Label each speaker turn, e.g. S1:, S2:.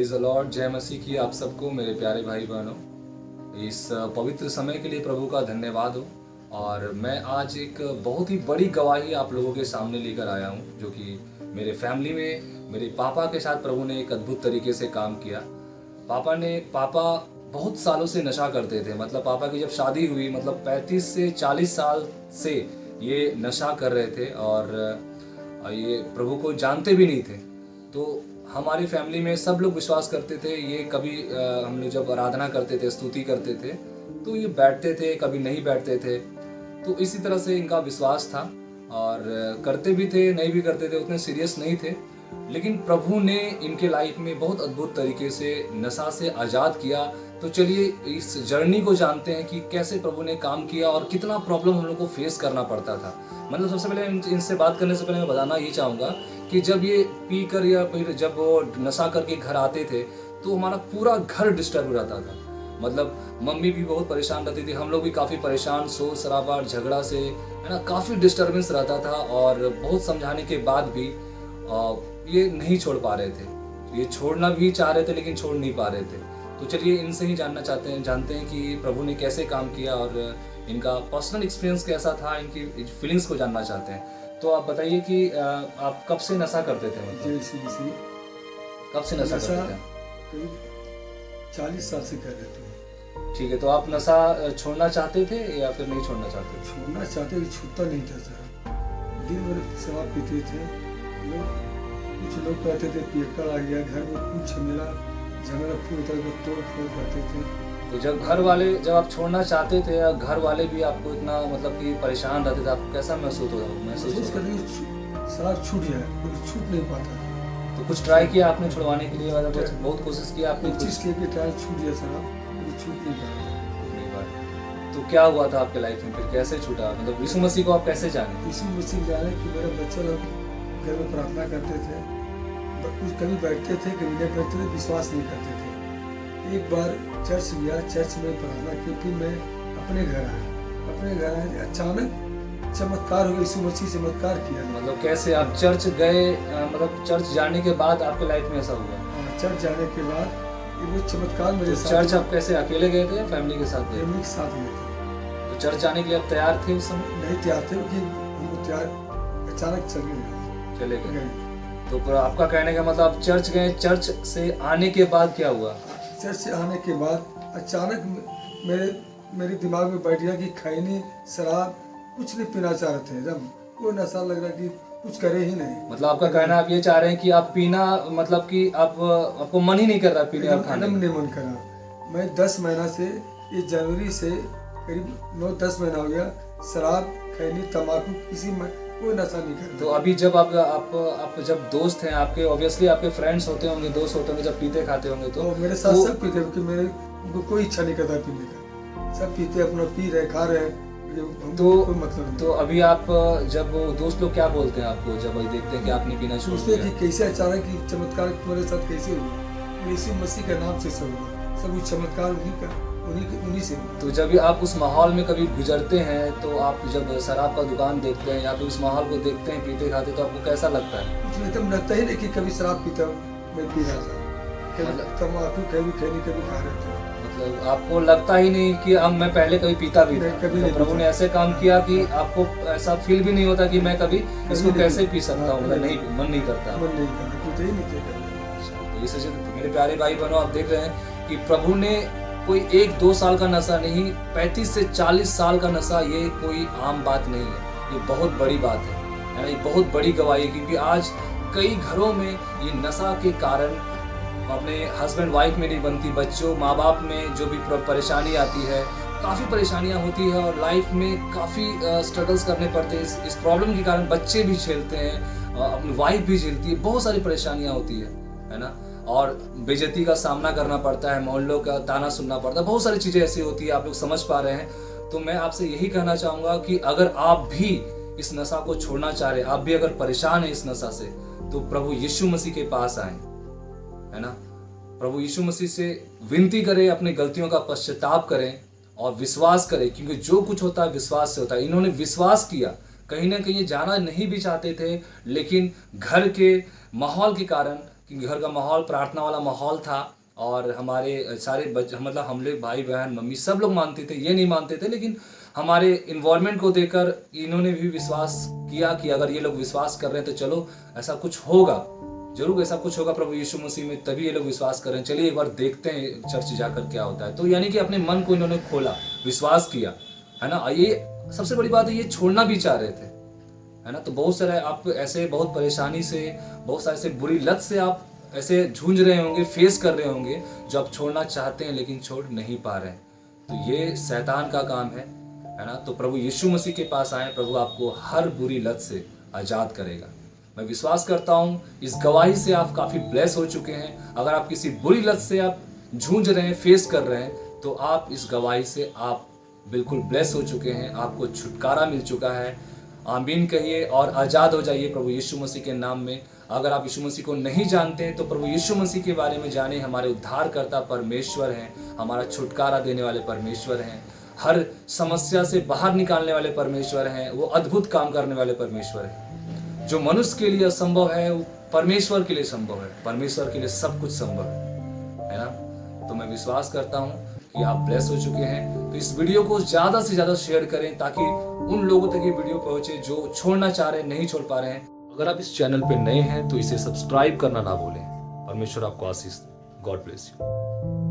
S1: Praise the Lord, जय मसीह की आप सबको मेरे प्यारे भाई बहनों। इस पवित्र समय के लिए प्रभु का धन्यवाद हो। और मैं आज एक बहुत ही बड़ी गवाही आप लोगों के सामने लेकर आया हूँ, जो कि मेरे फैमिली में मेरे पापा के साथ प्रभु ने एक अद्भुत तरीके से काम किया। पापा बहुत सालों से नशा करते थे। मतलब पापा की जब शादी हुई, मतलब 35 से 40 साल से ये नशा कर रहे थे और ये प्रभु को जानते भी नहीं थे। तो हमारी फैमिली में सब लोग विश्वास करते थे। ये कभी हम लोग जब आराधना करते थे, स्तुति करते थे, तो ये बैठते थे, कभी नहीं बैठते थे। तो इसी तरह से इनका विश्वास था और करते भी थे, नहीं भी करते थे, उतने सीरियस नहीं थे। लेकिन प्रभु ने इनके लाइफ में बहुत अद्भुत तरीके से नशा से आज़ाद किया। तो चलिए इस जर्नी को जानते हैं कि कैसे प्रभु ने काम किया और कितना प्रॉब्लम हम लोग को फेस करना पड़ता था। मतलब सबसे पहले इनसे बात करने से पहले मैं बताना ये चाहूँगा कि जब ये पी कर या फिर जब वो नशा करके घर आते थे तो हमारा पूरा घर डिस्टर्ब हो जाता था। मतलब मम्मी भी बहुत परेशान रहती थी, हम लोग भी काफ़ी परेशान, शोर शराबा झगड़ा से, है ना, काफ़ी डिस्टर्बेंस रहता था। और बहुत समझाने के बाद भी ये नहीं छोड़ पा रहे थे। ये छोड़ना भी चाह रहे थे लेकिन छोड़ नहीं पा रहे थे। तो चलिए इनसे ही जानते हैं कि प्रभु ने कैसे काम किया और इनका पर्सनल एक्सपीरियंस कैसा था, इनकी फीलिंग्स को जानना चाहते हैं। तो आप बताइए कि आप कब से नशा करते थे? मतलब कब से नशा करते थे?
S2: करीब 40 साल से कर रहे थे।
S1: ठीक है, तो आप नशा छोड़ना चाहते थे या फिर नहीं छोड़ना चाहते थे?
S2: छोड़ना चाहते थे, छूटता नहीं था सर। दिन भर शराब पीते थे। कुछ लोग कहते थे पियक्कड़ आ गया, घर में कुछ झमेला फूट तोड़ फोड़ करते थे।
S1: तो जब आप छोड़ना चाहते थे या घर वाले भी आपको इतना मतलब कि परेशान रहते थे, आपको कैसा महसूस
S2: करते शराब छूट जाए, छूट नहीं पाता।
S1: तो कुछ ट्राई किया आपने छुड़वाने के लिए? मतलब बहुत कोशिश किया आपने?
S2: चीज़ के ट्राई छूट गया शराब, लेकिन छूट नहीं पाया।
S1: तो क्या हुआ था आपके लाइफ में, फिर कैसे छूटा? मतलब यीशु मसीह को आप कैसे जाने?
S2: यीशु मसीह जाने कि मेरा बच्चा लोग घर में प्रार्थना करते थे, कुछ कभी बैठते थे, कभी नहीं बैठते थे, विश्वास नहीं करते थे। एक बार चर्च गया, चर्च में प्रार्थना की, फिर मैं अपने घर आया। अचानक चमत्कार हो गया, यीशु मसीह चमत्कार किया।
S1: मतलब कैसे आप चर्च गए? मतलब चर्च जाने के बाद आपके लाइफ में ऐसा हुआ?
S2: चर्च जाने के बाद वो चमत्कार मेरे साथ।
S1: चर्च आप कैसे अकेले गए थे या फैमिली के साथ गए?
S2: फैमिली के साथ गए थे।
S1: तो चर्च जाने के लिए आप तैयार थे उस समय?
S2: नहीं तैयार थे, क्योंकि हमको तैयार अचानक चले गए।
S1: तो आपका कहने का मतलब आप चर्च गए, चर्च से आने के बाद क्या हुआ?
S2: चर्च से आने के बाद अचानक मेरे दिमाग में बैठ गया कि खैनी शराब कुछ नहीं पीना चाह रहे थे। एकदम कोई नशा लग रहा कि कुछ करे ही नहीं।
S1: मतलब आपका कहना आप ये चाह रहे हैं कि आप पीना, मतलब कि आपको मन ही नहीं कर रहा पीने और खाने?
S2: नहीं मन कर रहा। मैं 10 महीना से, ये जनवरी से करीब 9-10 महीना हो गया, शराब, खैनी, तम्बाकू किसी में कोई नशा नहीं कर रहा।
S1: तो अभी जब आप जब दोस्त हैं आपके, ऑब्वियसली आपके फ्रेंड्स होते होंगे, दोस्त होते होंगे, जब पीते खाते होंगे तो
S2: मेरे साथ सब पीते, क्योंकि उनको कोई इच्छा नहीं करता पीने का। सब पीते, अपना पी रहे, खा रहे।
S1: तो मतलब तो अभी आप जब दोस्त लोग क्या बोलते हैं आपको जब देखते हैं कि आपने पीना शुरू
S2: किया? कि कैसे अचानक की चमत्कार तुम्हारे साथ कैसे हुआ? यीशु मसीह के नाम से सब हुआ, सब कुछ चमत्कार उन्हीं से।
S1: तो जब आप उस माहौल में कभी गुजरते हैं तो आप जब शराब का दुकान देखते हैं या फिर उस माहौल को देखते हैं पीते खाते, तो आपको कैसा लगता है?
S2: कुछ एकदम लगता ही नहीं कि कभी शराब पीता हूँ, मैं पी रहा था, कभी तम्बाकू, कभी खैनी, कभी खा रहे थे।
S1: मतलब आपको लगता ही नहीं कि अब मैं पहले कभी पीता भी था? तो प्रभु ने ऐसे काम किया कि आपको ऐसा फील भी नहीं होता कि मैं कभी इसको कैसे पी सकता हूँ? मतलब नहीं, मन नहीं करता।
S2: पीते ही नहीं थे।
S1: तो इस वजह से मेरे प्यारे भाई बहनों, आप देख रहे हैं कि प्रभु ने कोई 1-2 साल का नशा नहीं, 35 से 40 साल का नशा, ये कोई आम बात नहीं है। ये बहुत बड़ी बात है ना, ये बहुत बड़ी गवाही है। क्योंकि आज कई घरों में ये नशा के कारण अपने हस्बैंड वाइफ में नहीं बनती, बच्चों माँ बाप में जो भी परेशानी आती है, काफ़ी परेशानियाँ होती है और लाइफ में काफ़ी स्ट्रगल्स करने पड़ते हैं। इस प्रॉब्लम के कारण बच्चे भी झेलते हैं, अपनी वाइफ भी झेलती है, बहुत सारी परेशानियाँ होती है ना। और बेइज्जती का सामना करना पड़ता है, मोहल्लों का ताना सुनना पड़ता है, बहुत सारी चीज़ें ऐसी होती है, आप लोग समझ पा रहे हैं। तो मैं आपसे यही कहना चाहूँगा कि अगर आप भी इस नशा को छोड़ना चाह रहे हैं, आप भी अगर परेशान हैं इस नशा से, तो प्रभु यीशु मसीह के पास आएं, है ना। प्रभु यीशु मसीह से विनती करें, अपनी गलतियों का पश्चाताप करें और विश्वास करें, क्योंकि जो कुछ होता है विश्वास से होता है। इन्होंने विश्वास किया, कहीं ना कहीं जाना नहीं भी चाहते थे, लेकिन घर के माहौल के कारण क्योंकि घर का माहौल प्रार्थना वाला माहौल था और हमारे सारे मतलब हम लोग भाई बहन मम्मी सब लोग मानते थे, ये नहीं मानते थे, लेकिन हमारे इन्वॉल्वमेंट को देखकर इन्होंने भी विश्वास किया कि अगर ये लोग विश्वास कर रहे हैं तो चलो ऐसा कुछ होगा, जरूर ऐसा कुछ होगा प्रभु यीशु मसीह में, तभी ये लोग विश्वास कर रहे हैं, चलिए एक बार देखते हैं चर्च जाकर क्या होता है। तो यानी कि अपने मन को इन्होंने खोला, विश्वास किया, है ना। ये सबसे बड़ी बात है, ये छोड़ना भी चाह रहे थे, है ना। तो बहुत सारे आप ऐसे बहुत परेशानी से, बहुत सारे ऐसे बुरी लत से आप ऐसे जूझ रहे होंगे, फेस कर रहे होंगे, जो आप छोड़ना चाहते हैं लेकिन छोड़ नहीं पा रहे हैं। तो ये शैतान का काम है ना। तो प्रभु यीशु मसीह के पास आए, प्रभु आपको हर बुरी लत से आज़ाद करेगा। मैं विश्वास करता हूँ इस गवाही से आप काफ़ी ब्लेस हो चुके हैं। अगर आप किसी बुरी लत से आप जूझ रहे हैं, फेस कर रहे हैं, तो आप इस गवाही से आप बिल्कुल ब्लेस हो चुके हैं, आपको छुटकारा मिल चुका है। आमीन कहिए और आज़ाद हो जाइए प्रभु यीशु मसीह के नाम में। अगर आप यीशु मसीह को नहीं जानते हैं तो प्रभु यीशु मसीह के बारे में जाने। हमारे उद्धारकर्ता परमेश्वर हैं, हमारा छुटकारा देने वाले परमेश्वर हैं, हर समस्या से बाहर निकालने वाले परमेश्वर हैं, वो अद्भुत काम करने वाले परमेश्वर हैं। जो मनुष्य के लिए असंभव है वो परमेश्वर के लिए संभव है, परमेश्वर के लिए सब कुछ संभव है ना। तो मैं विश्वास करता हूँ कि आप ब्लेस हो चुके हैं। तो इस वीडियो को ज़्यादा से ज़्यादा शेयर करें ताकि उन लोगों तक ये वीडियो पहुंचे जो छोड़ना चाह रहे हैं, नहीं छोड़ पा रहे हैं। अगर आप इस चैनल पे नए हैं तो इसे सब्सक्राइब करना ना भूलें। परमेश्वर आपको आशीष दे। God bless you.